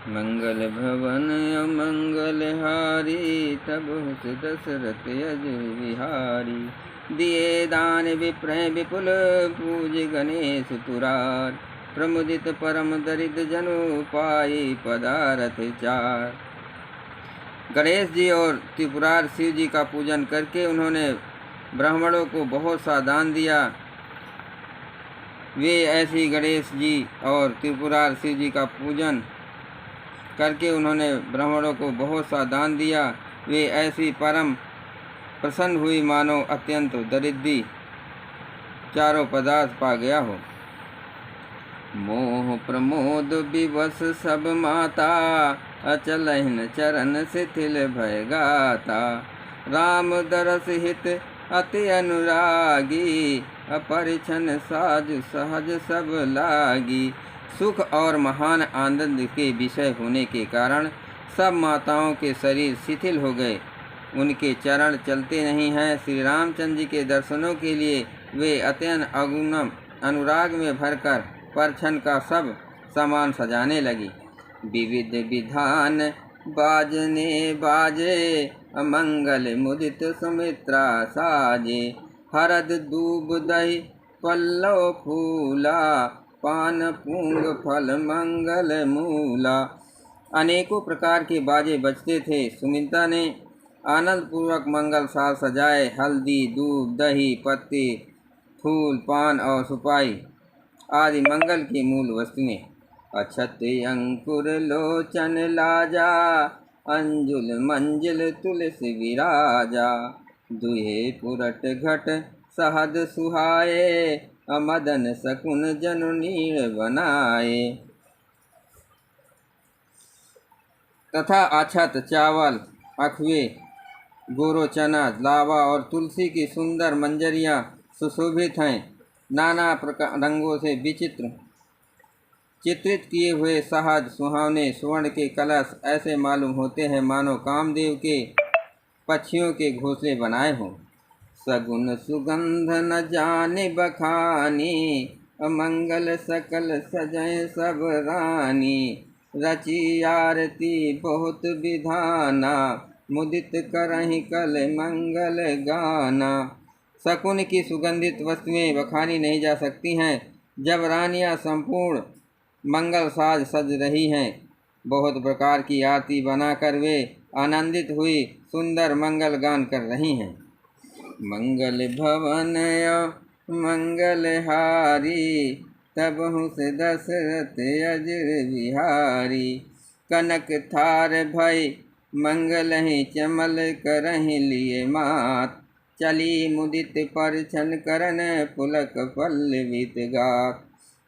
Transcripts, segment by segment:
मंगल भवन अमंगल हारी, तब हुस दशरथ अजर विहारी। दिए दान विप्रह विपुल, पूज गणेश तुरार। प्रमुदित परम दरिद्र जनु, पाई पदारथ चार। गणेश जी और त्रिपुरार शिव जी का पूजन करके उन्होंने ब्राह्मणों को बहुत सा दान दिया। वे ऐसी गणेश जी और त्रिपुरार शिव जी का पूजन करके उन्होंने ब्राह्मणों को बहुत सा दान दिया। वे ऐसी परम प्रसन्न हुई मानो अत्यंत दरिद्री चारों पदार्थ पा गया हो। मोह प्रमोद विवश सब माता, अचलहिन चरण शिथिल भय गाता। राम दरस हित अति अनुरागी, अपरिछन साज सहज सब लागी। सुख और महान आनंद के विषय होने के कारण सब माताओं के शरीर शिथिल हो गए, उनके चरण चलते नहीं हैं। श्री रामचंद्र जी के दर्शनों के लिए वे अत्यंत अगुणम अनुराग में भरकर परछन का सब सामान सजाने लगी। विविध विधान बाजने बाजे, अमंगल मुदित सुमित्रा साजे। हरद दूब दही पल्लव फूला, पान पूंग फल मंगल मूला। अनेकों प्रकार के बाजे बजते थे। सुमित्रा ने आनंद पूर्वक मंगल साज सजाए। हल्दी, दूध, दही, पत्ते, फूल, पान और सुपारी आदि मंगल की मूल वस्तुएं। अक्षत अंकुर लोचन लाजा, अंजुल मंजिल तुलसी विराजा। दुहे पुरट घट सहद सुहाए, मदन सकुन जनु नीर बनाए। तथा अक्षत, चावल, अखवे, गोरो चना, लावा और तुलसी की सुंदर मंजरियाँ सुशोभित हैं। नाना प्रकार रंगों से चित्रित किए हुए सहज सुहावने स्वर्ण के कलश ऐसे मालूम होते हैं मानो कामदेव के पक्षियों के घोंसले बनाए हों। सगुन सुगंध न जाने बखानी, अमंगल सकल सजय सब रानी। रची आरती बहुत विधाना, मुदित करहि कल मंगल गाना। शकुन की सुगंधित वस्तुएं बखानी नहीं जा सकती हैं। जब रानियां संपूर्ण मंगल साज सज रही हैं, बहुत प्रकार की आरती बनाकर वे आनंदित हुई सुंदर मंगल गान कर रही हैं। मंगल भवन मंगल हारी, तब हुस दशरथ अजर विहारी। कनक थार भय मंगल ही चमल, करहि लिए मात। चली मुदित परछन करन, पुलक पल्लवित गात।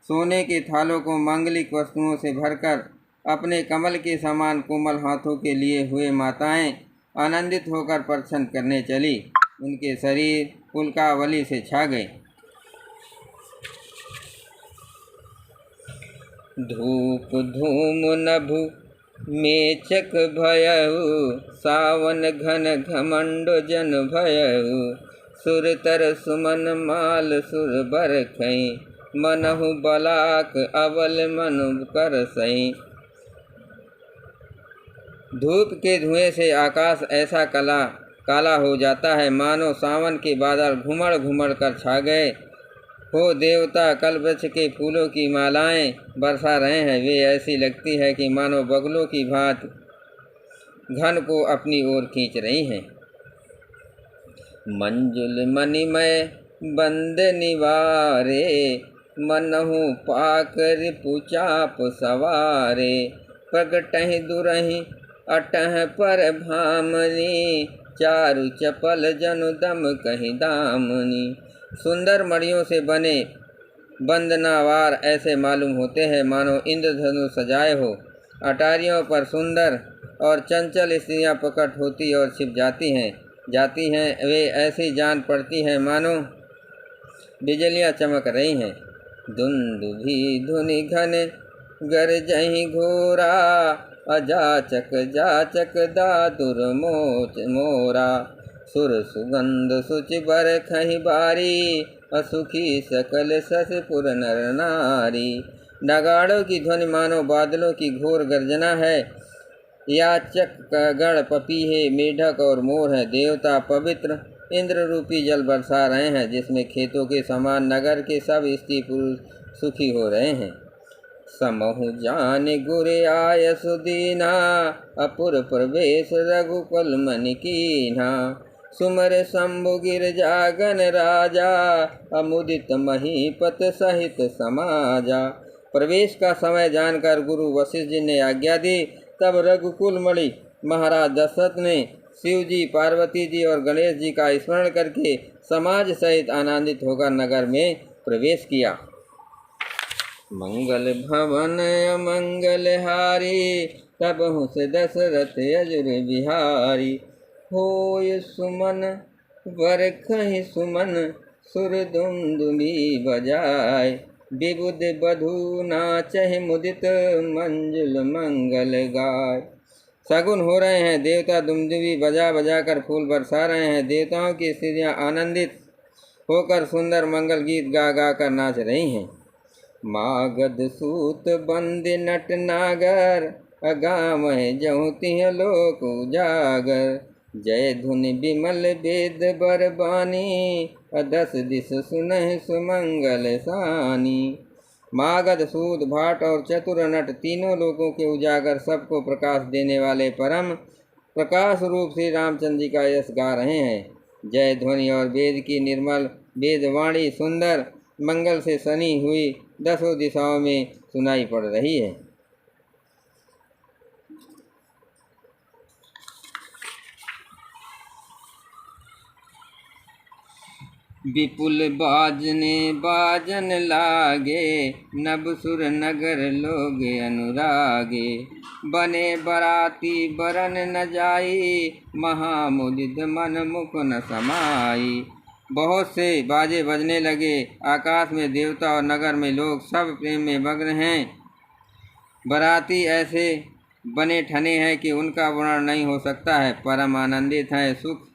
सोने के थालों को मांगलिक वस्तुओं से भरकर अपने कमल के समान कोमल हाथों के लिए हुए माताएं आनंदित होकर परछन करने चली। उनके शरीर पुलकावली से छा गए। धूप धूम नभु मेचक भयउ, सावन घन घमंड जन भयउ। सुरतर सुमन माल सुर बरखई, मनहु बलाक अबल मनु कर सई। धूप के धुएं से आकाश ऐसा काला हो जाता है मानो सावन के बादल घुमड़ घुमड़ कर छा गए हो। देवता कल्पवृक्ष के फूलों की मालाएं बरसा रहे हैं। वे ऐसी लगती है कि मानो बगुलों की भांति घन को अपनी ओर खींच रही हैं। मंजुल मणिमय बंद निवारे, मनहु पाकर पुचाप सवारे। प्रगटहि दुरहि अटह पर भामनी, चारु चपल जनु दम कहीं दामनी। सुंदर मणियों से बने बंदनावार ऐसे मालूम होते हैं मानो इंद्रधनुष सजाए हो। अटारियों पर सुंदर और चंचल स्त्रियां प्रकट होती और छिप जाती हैं। वे ऐसी जान पड़ती हैं मानो बिजलियां चमक रही हैं। धुंदुभि धुनि घन गरजहि घोरा, अजाचक जाचक दादुर मोरा। सुर सुगंध सुचि बरखहि बारी, असुखी सकल ससपुर नर नारी। नगाड़ों की ध्वनि मानो बादलों की घोर गर्जना है। याचक गण पपीहे मेढक और मोर है। देवता पवित्र इंद्र रूपी जल बरसा रहे हैं, जिसमें खेतों के समान नगर के सब स्त्री पुरुष सुखी हो रहे हैं। समहु जान गुर आय सुदीना, अपुर प्रवेश रघुकुल मन कीन्हा। सुमर शंभु गिरजागन राजा, अमुदित महीपत सहित समाजा। प्रवेश का समय जानकर गुरु वशिष्ठ जी ने आज्ञा दी। तब रघुकुल मणि महाराज दशरथ ने शिव जी, पार्वती जी और गणेश जी का स्मरण करके समाज सहित आनंदित होकर नगर में प्रवेश किया। मंगल भवन अमंगल हारी, तबहु से दशरथ अजुर बिहारी। होय सुमन बरखहि सुमन, सुर दुंदुभी बजाय। विबुध बधू नाचहि मुदित, मंजुल मंगल गाय। शगुन हो रहे हैं, देवता दुमदुभी बजा बजा कर फूल बरसा रहे हैं। देवताओं की स्त्रियां आनंदित होकर सुंदर मंगल गीत गा गा कर नाच रही हैं। मागध सूत बंद नट नागर, अगाम जहु तिह लोक उजागर। जय धुन बिमल वेद बरबानी, दस दिस सुनहि सुमंगल सानी। मागध सूत भाट और चतुर नट तीनों लोगों के उजागर सबको प्रकाश देने वाले परम प्रकाश रूप श्री रामचंद्र जी का यश गा रहे हैं। जय ध्वनि और वेद की निर्मल वेदवाणी सुंदर मंगल से सनी हुई दसों दिशाओं में सुनाई पड़ रही है। विपुल बाजने बाजन लागे, नभसुर नगर लोग अनुरागे। बने बराती बरन न जाई, महामुदित मन मुख न समाई। बहुत से बाजे बजने लगे। आकाश में देवता और नगर में लोग सब प्रेम में मग्न हैं। बराती ऐसे बने ठने हैं कि उनका वर्णन नहीं हो सकता है। परम आनंदित हैं, सुख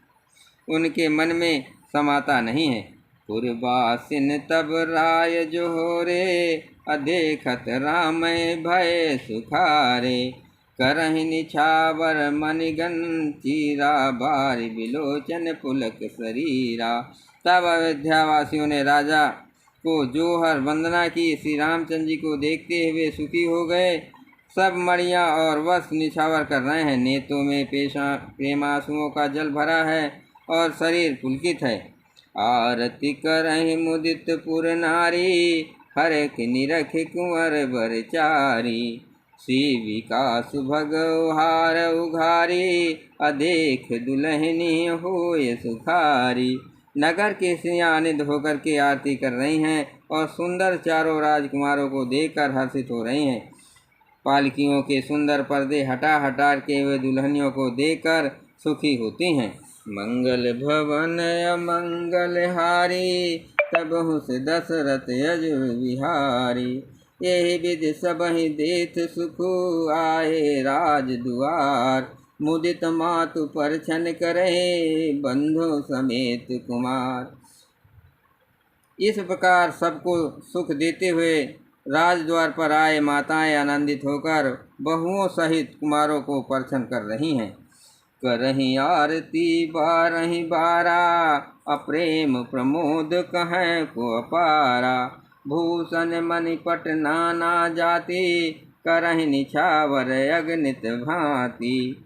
उनके मन में समाता नहीं है। पुरवासिन तब राय जोहरे, अदेखत राम भय सुखारे। करहि निछावर मणिगन चीरा, बारि बिलोचन पुलक शरीरा। तब अयोध्यावासियों ने राजा को जोहर वंदना की। श्री रामचंद्र जी को देखते हुए सुखी हो गए। सब मणियाँ और वस्त्र निछावर कर रहे हैं। नेत्रों में प्रेमांसुओं का जल भरा है और शरीर पुलकित है। आरती करहि मुदित पुर नारी, हरख निरख कुंवर बरचारी। शिविका सुभग उहार उघारी, अदेख दुल्हनी होय सुखारी। नगर की स्त्रियां आनंद होकर के आरती कर रही हैं और सुंदर चारों राजकुमारों को देखकर हर्षित हो रही हैं। पालकियों के सुंदर पर्दे हटा हटा के वे दुल्हनियों को देखकर सुखी होती हैं। मंगल भवन अमंगल हारी, तबहु से दशरथ अजुर बिहारी। यही विधि सबहि देत सुखु, आए राज दुआर। मुदित मातु परछन करे, बंधु समेत कुमार। इस प्रकार सबको सुख देते हुए राजद्वार पर आए माताएं आनंदित होकर बहुओं सहित कुमारों को परछन कर रही हैं। करहि आरती बारहि बारा, अप्रेम प्रमोद कहें को अपारा। भूषण मणिपट नाना जाति, करहि निछावर अगणित भांति।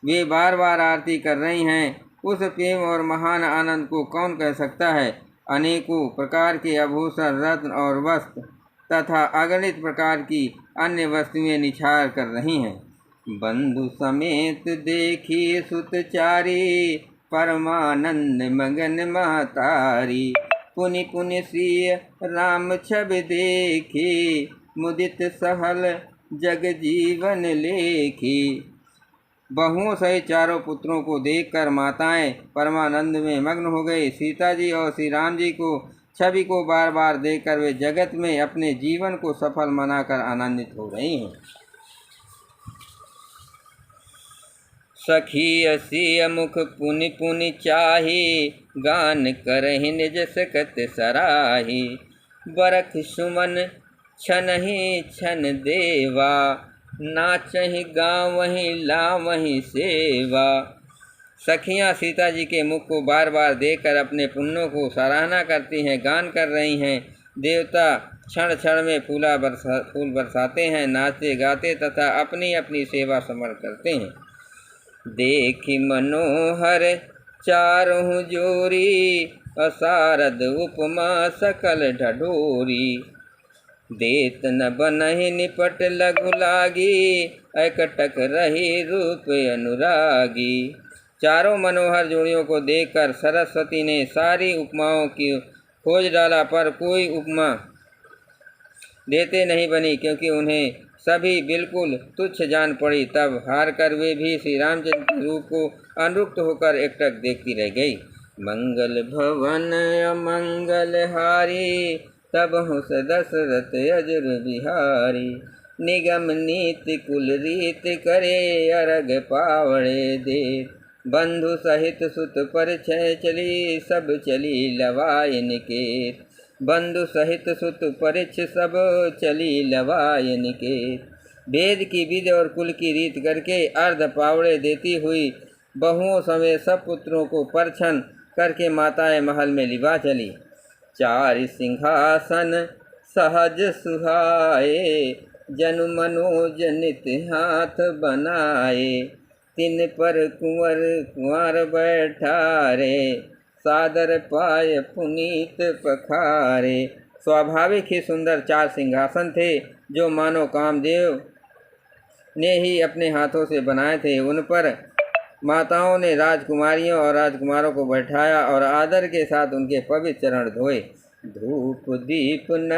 वे बार बार आरती कर रही हैं। उस प्रेम और महान आनंद को कौन कह सकता है। अनेकों प्रकार के आभूषण, रत्न और वस्त्र तथा अगणित प्रकार की अन्य वस्तुएं निछावर कर रही हैं। बंधु समेत देखी सुतचारी, परमानंद मगन महतारी। पुनि पुनि श्री राम छवि देखी, मुदित सहल जग जीवन लेखी। बहुओं सहित चारों पुत्रों को देखकर माताएं परमानंद में मग्न हो गई। सीता जी और श्री राम जी को छवि को बार बार देखकर वे जगत में अपने जीवन को सफल मनाकर आनंदित हो रही हैं। सखी असी मुख पुनि पुनि चाही, गान करहि निज सकत सराही। बरख सुमन छनहि छन देवा, नाचहि गावहि लावहि सेवा। सखियाँ सीता जी के मुख को बार बार देखकर अपने पुण्यों को सराहना करती हैं, गान कर रही हैं। देवता क्षण क्षण में फूल बरसाते हैं, नाचते गाते तथा अपनी अपनी सेवा समर्पण करते हैं। देखि मनोहर चारों जोरी, असारद उपमा सकल ढढोरी। देत न बनहि निपट लघु लागी, एकटक रही रूप अनुरागी। चारों मनोहर जोड़ियों को देखकर सरस्वती ने सारी उपमाओं की खोज डाला, पर कोई उपमा देते नहीं बनी, क्योंकि उन्हें सभी बिल्कुल तुच्छ जान पड़ी। तब हार कर वे भी श्री रामचंद्र के रूप को अनुरुक्त होकर एकटक देखती रह गई। मंगल भवन अमंगल हारी, तब हुस दशरथ अजर बिहारी। निगम नीति कुल रीत करे, अरग पावड़े दे। बंधु सहित सुत परिचय चली, सब चली लवायन के। बंधु सहित सुत परिछ सब चली लवायन के। वेद की विधि और कुल की रीत करके अर्ध पावड़े देती हुई बहुओं समेत सब पुत्रों को परछन करके माताएं महल में लिवा चली। चार सिंहासन सहज सुहाए, जनु मनोज नित हाथ बनाए। तिन पर कुंवर बैठारे, सादर पाय पुनीत पखारे। स्वाभाविक ही सुंदर चार सिंहासन थे, जो मानो कामदेव ने ही अपने हाथों से बनाए थे। उन पर माताओं ने राजकुमारियों और राजकुमारों को बैठाया और आदर के साथ उनके पवित्र चरण धोए। धूप दीप न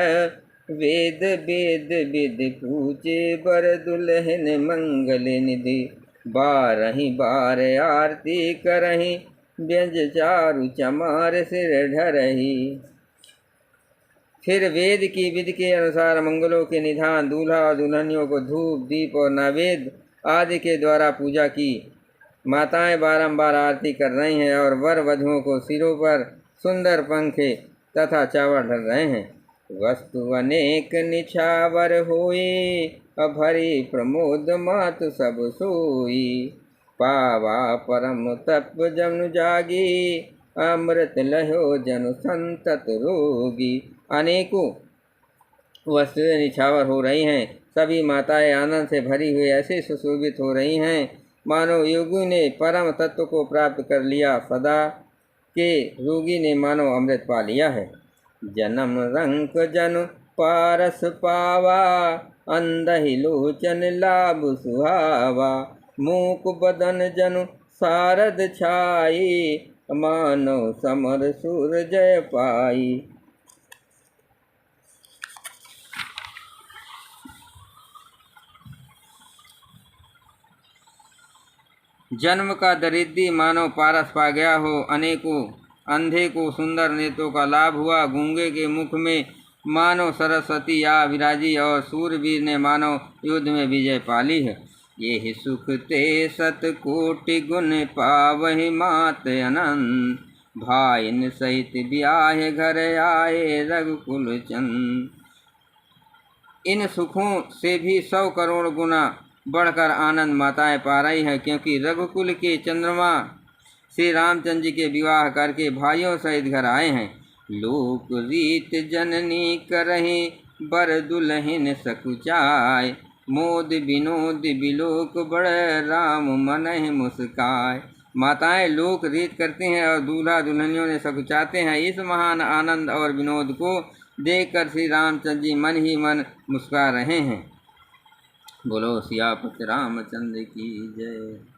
वेद वेद विधि पूजे, बर दुल्हन मंगल निधि। बारहि बार आरती करहि, व्यंज चारु चमार सिर ढरहि। फिर वेद की विधि के अनुसार मंगलों के निधान दूल्हा और दुल्हनियों को धूप दीप और नैवेद्य आदि के द्वारा पूजा की। माताएं बारंबार आरती कर रही हैं और वर वधुओं को सिरों पर सुंदर पंखे तथा चावल ढल रहे हैं। वस्तु अनेक निछावर होई, अभरी प्रमोद मातु सब सोई। पावा परम तप जनु जागी, अमृत लहो जनु संतत रोगी। अनेकों वस्तुएं निछावर हो रही हैं। सभी माताएं आनंद से भरी हुई ऐसे सुशोभित हो रही हैं, मानो योगी ने परम तत्व को प्राप्त कर लिया, सदा के रोगी ने मानो अमृत पा लिया है। जन्म रंक जनु पारस पावा, अंधहि लोचन लाभ सुहावा। मूक बदन जनु सारद छाई, मानव समर सुर जय पाई। जन्म का दरिद्री मानो पारस पा गया हो। अनेकों अंधे को सुंदर नेत्रों का लाभ हुआ। गूंगे के मुख में मानो सरस्वती आ विराजी और सूरवीर ने मानो युद्ध में विजय पाली है। ये ही सुख ते सत कोटि गुण पावहि मात अनंत, भाइन सहित ब्याह घर आए रघुकुल चंद। इन सुखों से भी 100 करोड़ गुना बढ़कर आनंद माताएं पा रही हैं, क्योंकि रघुकुल के चंद्रमा श्री रामचंद्र जी के विवाह करके भाइयों सहित घर आए हैं। लोक रीत जननी करहि, बर दुल्हन सकुचाय। मोद विनोद बिलोक बड़, राम मनहि मुस्काय। माताएं लोक रीत करती हैं और दूल्हा दुल्हनियों ने सकुचाते हैं। इस महान आनंद और विनोद को देखकर श्री रामचंद्र जी मन ही मन मुस्कुरा रहे हैं। बोलो सियापति रामचंद्र की जय।